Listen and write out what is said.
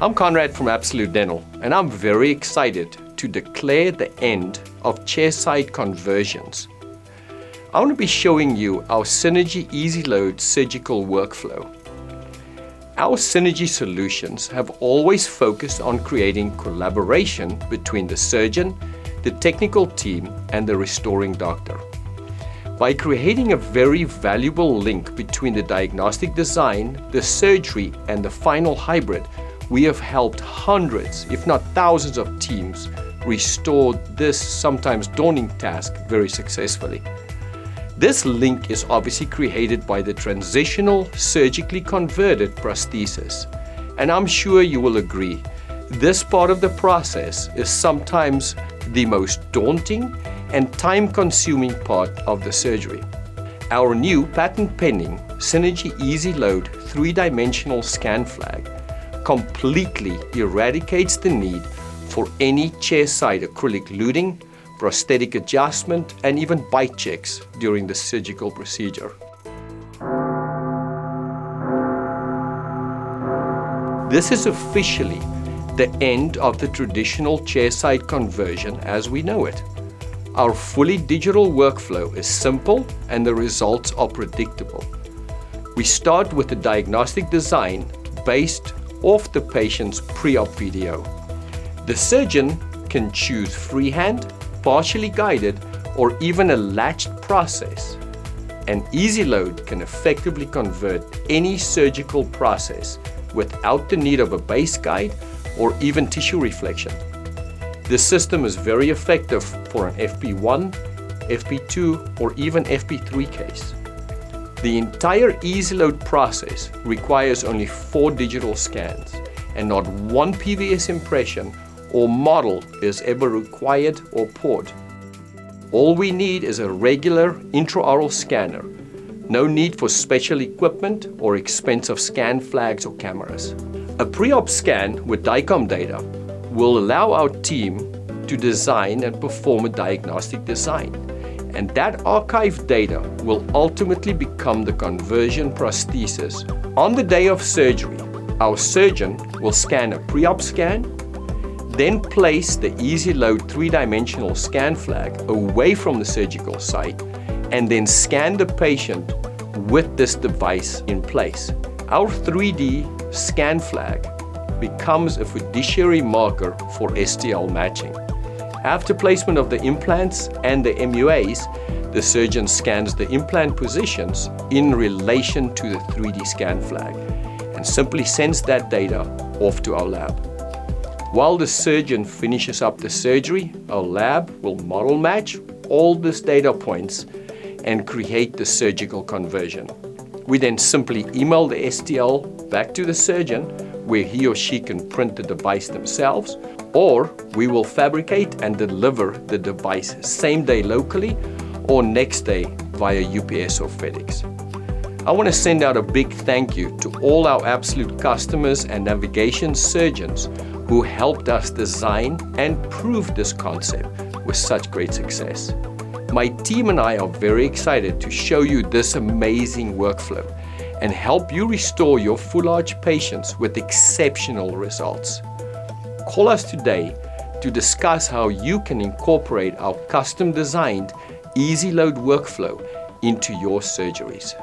I'm Conrad from Absolute Dental, and I'm very excited to declare the end of chairside conversions. I want to be showing you our Synergy Easy Load surgical workflow. Our Synergy solutions have always focused on creating collaboration between the surgeon, the technical team, and the restoring doctor. By creating a very valuable link between the diagnostic design, the surgery, and the final hybrid, we have helped hundreds, if not thousands of teams restore this sometimes daunting task very successfully. This link is obviously created by the transitional surgically converted prosthesis. And I'm sure you will agree, this part of the process is sometimes the most daunting and time-consuming part of the surgery. Our new patent-pending Synergy Easy Load 3-dimensional scan flag completely eradicates the need for any chairside acrylic luting, prosthetic adjustment, and even bite checks during the surgical procedure. This is officially the end of the traditional chairside conversion as we know it. Our fully digital workflow is simple and the results are predictable. We start with the diagnostic design based off the patient's pre-op video. The surgeon can choose freehand, partially guided, or even a latched process. An Easy Load can effectively convert any surgical process without the need of a base guide or even tissue reflection. This system is very effective for an FP1, FP2, or even FP3 case. The entire Easy Load process requires only 4 digital scans, and not one PVS impression or model is ever required or poured. All we need is a regular intraoral scanner. No need for special equipment or expensive scan flags or cameras. A pre-op scan with DICOM data will allow our team to design and perform a diagnostic design. And that archived data will ultimately become the conversion prosthesis. On the day of surgery, our surgeon will scan a pre-op scan, then place the Easy Load 3-dimensional scan flag away from the surgical site, and then scan the patient with this device in place. Our 3D scan flag becomes a fiduciary marker for STL matching. After placement of the implants and the MUAs, the surgeon scans the implant positions in relation to the 3D scan flag and simply sends that data off to our lab. While the surgeon finishes up the surgery, our lab will model match all these data points and create the surgical conversion. We then simply email the STL back to the surgeon where he or she can print the device themselves, or we will fabricate and deliver the device same day locally or next day via UPS or FedEx. I want to send out a big thank you to all our Absolute customers and navigation surgeons who helped us design and prove this concept with such great success. My team and I are very excited to show you this amazing workflow and help you restore your full arch patients with exceptional results. Call us today to discuss how you can incorporate our custom designed Easy Load workflow into your surgeries.